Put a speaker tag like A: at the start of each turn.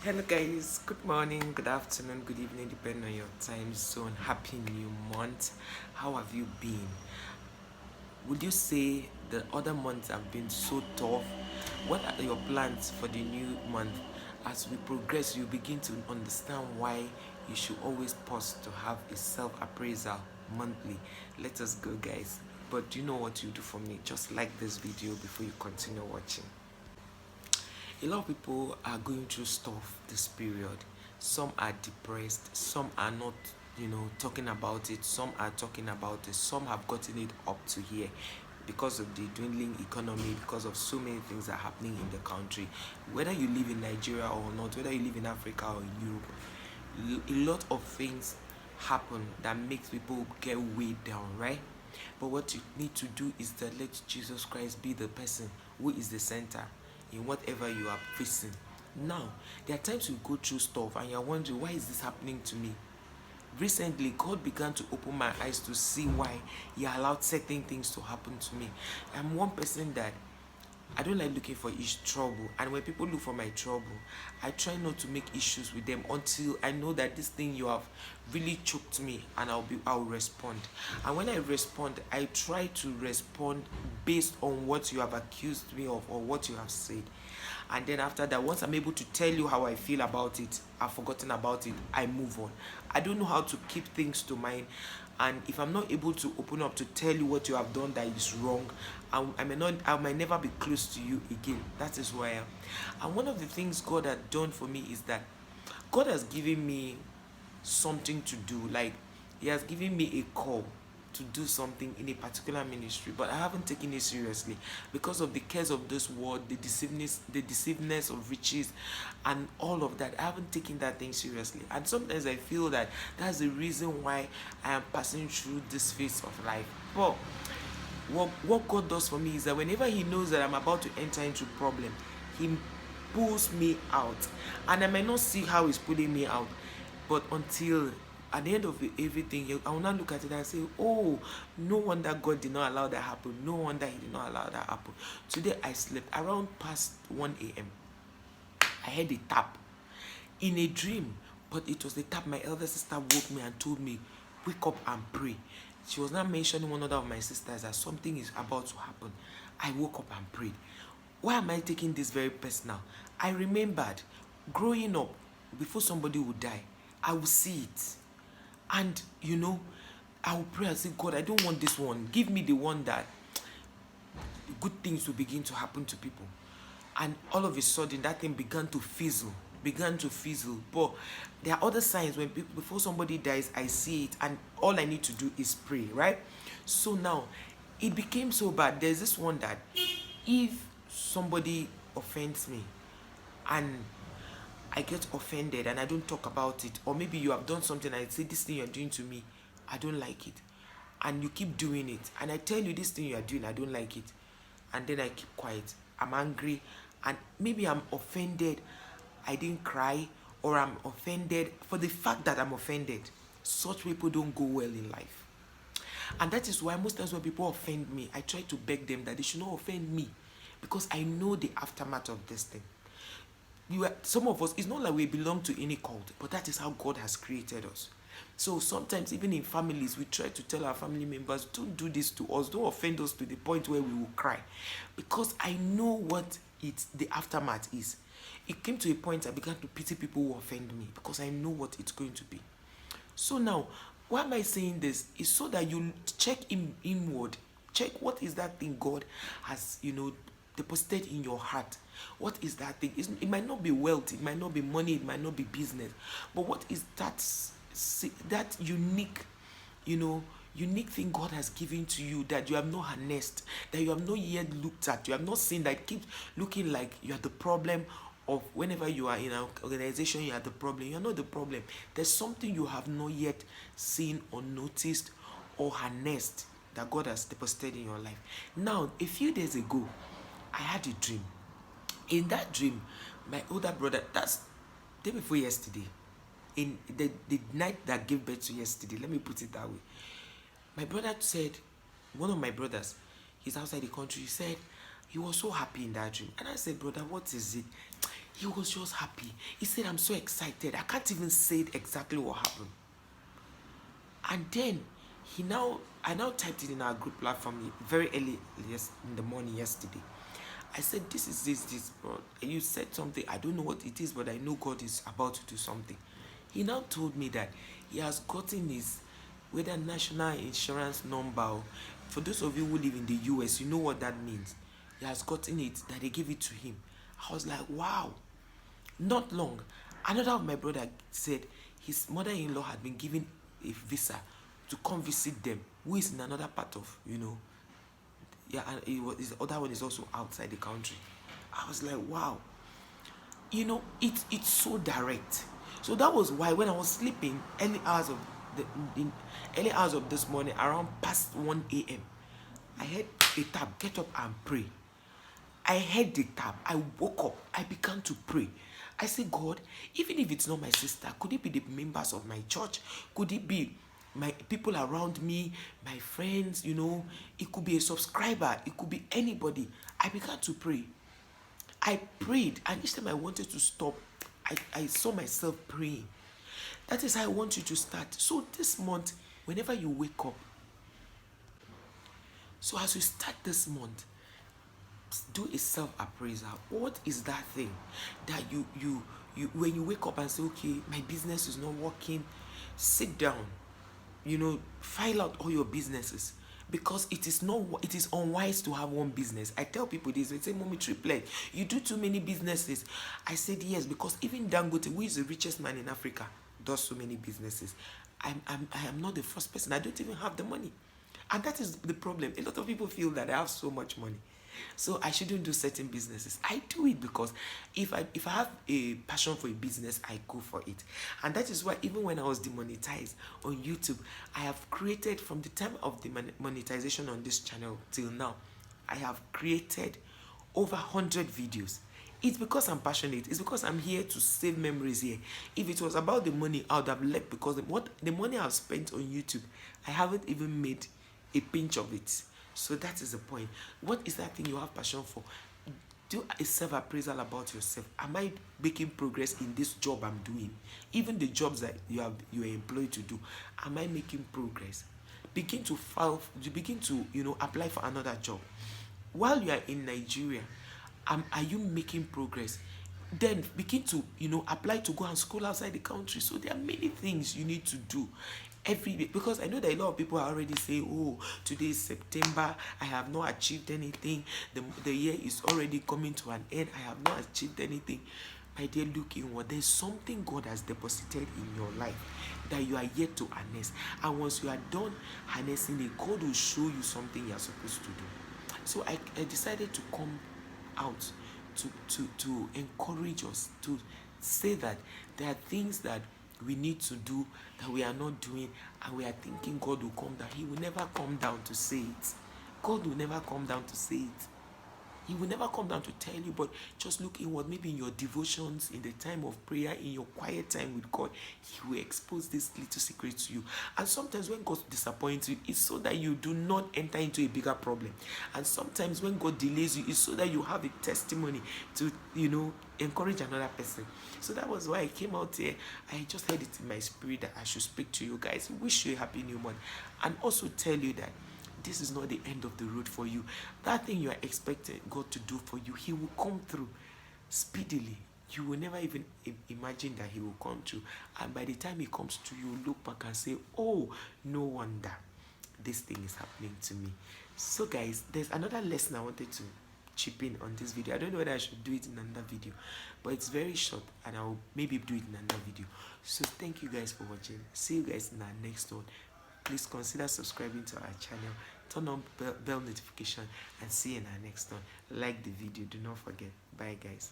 A: Hello guys, good morning, good afternoon, good evening, depending on your time zone. Happy new month. How have you been? Would you say the other months have been so tough? What are your plans for the new month? As we progress, you begin to understand why you should always pause to have a self-appraisal monthly. Let us go guys. But do you know what you do for me? Just like this video before you continue watching. A lot of people are going through stuff this period. Some are depressed, some are not, talking about it, some are talking about it, some have gotten it up to here because of the dwindling economy, because of so many things that are happening in the country. Whether you live in Nigeria or not, whether you live in Africa or in Europe, a lot of things happen that makes people get weighed down, right? But what you need to do is that let Jesus Christ be the person who is the center in whatever you are facing. Now, there are times you go through stuff and you're wondering, why is this happening to me? Recently, God began to open my eyes to see why He allowed certain things to happen to me. I'm one person that I don't like looking for trouble, and when people look for my trouble, I try not to make issues with them until I know that this thing you have really choked me, and I'll respond. And when I respond, I try to respond based on what you have accused me of or what you have said. And then after that, once I'm able to tell you how I feel about it, I've forgotten about it, I move on. I don't know how to keep things to mind. And if I'm not able to open up to tell you what you have done that is wrong, I might never be close to you again. That is who I am. And one of the things God had done for me is that God has given me something to do. Like, He has given me a call to do something in a particular ministry, but I haven't taken it seriously because of the cares of this world, the deceiveness of riches, and all of that. I haven't taken that thing seriously, and sometimes I feel that that's the reason why I am passing through this phase of life. But what God does for me is that whenever He knows that I'm about to enter into problem, He pulls me out, and I might not see how He's pulling me out, but until at the end of everything, I will not look at it and say, oh, no wonder God did not allow that happen. No wonder He did not allow that happen. Today I slept around past 1 a.m. I heard a tap in a dream, but it was the tap. My elder sister woke me and told me, wake up and pray. She was not mentioning one other of my sisters that something is about to happen. I woke up and prayed. Why am I taking this very personal? I remembered growing up, before somebody would die, I would see it. And I will pray and say, God, I don't want this one. Give me the one that good things will begin to happen to people. And all of a sudden, that thing began to fizzle. But there are other signs when before somebody dies, I see it, and all I need to do is pray, right? So now, it became so bad. There's this one that if somebody offends me and I get offended and I don't talk about it, or maybe you have done something and I say, this thing you're doing to me, I don't like it, and you keep doing it, and I tell you, this thing you are doing, I don't like it, and then I keep quiet, I'm angry, and maybe I'm offended, I didn't cry, or I'm offended for the fact that I'm offended. Such people don't go well in life. And that is why most times when people offend me, I try to beg them that they should not offend me, because I know the aftermath of this thing. Some of us, it's not like we belong to any cult, but that is how God has created us. So sometimes even in families, we try to tell our family members, don't do this to us, don't offend us to the point where we will cry, because I know what the aftermath is. It came to a point I began to pity people who offend me, because I know what it's going to be. So now, why am I saying this? Is so that you check inward. Check what is that thing God has, deposited in your heart. What is that thing? It might not be wealth, it might not be money, it might not be business. But what is that unique, unique thing God has given to you that you have not harnessed, that you have not yet looked at, you have not seen, that keeps looking like you are the problem of whenever you are in an organization, you are the problem. You're not the problem. There's something you have not yet seen or noticed or harnessed that God has deposited in your life. Now, a few days ago, I had a dream. In that dream, my older brother, that's day before yesterday, in the night that gave birth to yesterday, let me put it that way. My brother said, one of my brothers, he's outside the country, he said he was so happy in that dream. And I said, brother, what is it? He was just happy. He said, I'm so excited. I can't even say exactly what happened. And then I now typed it in our group platform very early in the morning yesterday. I said, this, bro. And you said something. I don't know what it is, but I know God is about to do something. He now told me that he has gotten his whether national insurance number. For those of you who live in the US, you know what that means. He has gotten it, that they gave it to him. I was like, wow. Not long, another of my brother said his mother-in-law had been given a visa to come visit them, who is in another part of, yeah, and his other one is also outside the country. I was like, wow. It's so direct. So that was why when I was sleeping early hours of this morning, around past 1 a.m., I heard a tap, get up and pray. I heard the tap. I woke up. I began to pray. I said, God, even if it's not my sister, could it be the members of my church? Could it be my people around me, my friends, It could be a subscriber. It could be anybody. I began to pray. I prayed, and each time I wanted to stop, I saw myself praying. That is how I want you to start. So this month, whenever you wake up, so as you start this month, do a self-appraisal. What is that thing that you when you wake up and say, okay, my business is not working, sit down, file out all your businesses, because it is unwise to have one business. I tell people this, they say, Mommy Triplet, you do too many businesses. I said yes, because even Dangote, who is the richest man in Africa, does so many businesses. I am not the first person. I don't even have the money. And that is the problem. A lot of people feel that I have so much money, so I shouldn't do certain businesses. I do it because if I have a passion for a business, I go for it. And that is why even when I was demonetized on YouTube, I have created, from the time of the monetization on this channel till now, I have created over 100 videos. It's because I'm passionate. It's because I'm here to save memories here. If it was about the money, I would have left, because the money I've spent on YouTube, I haven't even made a pinch of it. So that is the point. What is that thing you have passion for? Do a self-appraisal about yourself. Am I making progress in this job I'm doing? Even the jobs that you are employed to do, am I making progress? Begin to apply for another job. While you are in Nigeria, are you making progress? Then begin to apply to go and school outside the country. So there are many things you need to do every day, because I know that a lot of people are already saying, oh, today is September, I have not achieved anything, the year is already coming to an end, I have not achieved anything. My dear, look inward. There's something God has deposited in your life that you are yet to harness, and once you are done harnessing it, God will show you something you are supposed to do. So I decided to come out to encourage us, to say that there are things that we need to do that we are not doing, and we are thinking God will come down. He will never come down to say it. God will never come down to say it. He will never come down to tell you, but just look inward. Maybe in your devotions, in the time of prayer, in your quiet time with God, He will expose this little secret to you. And sometimes when God disappoints you, it's so that you do not enter into a bigger problem. And sometimes when God delays you, it's so that you have a testimony to, encourage another person. So that was why I came out here. I just heard it in my spirit that I should speak to you guys. Wish you a happy new month. And also tell you that this is not the end of the road for you. That thing you are expecting God to do for you, He will come through speedily. You will never even imagine that He will come through. And by the time He comes to you, look back and say, oh, no wonder this thing is happening to me. So guys, there's another lesson I wanted to chip in on this video. I don't know whether I should do it in another video, but it's very short, and I'll maybe do it in another video. So thank you guys for watching. See you guys in our next one. Please consider subscribing to our channel, turn on bell notification, and see you in our next one. Like the video, do not forget. Bye guys.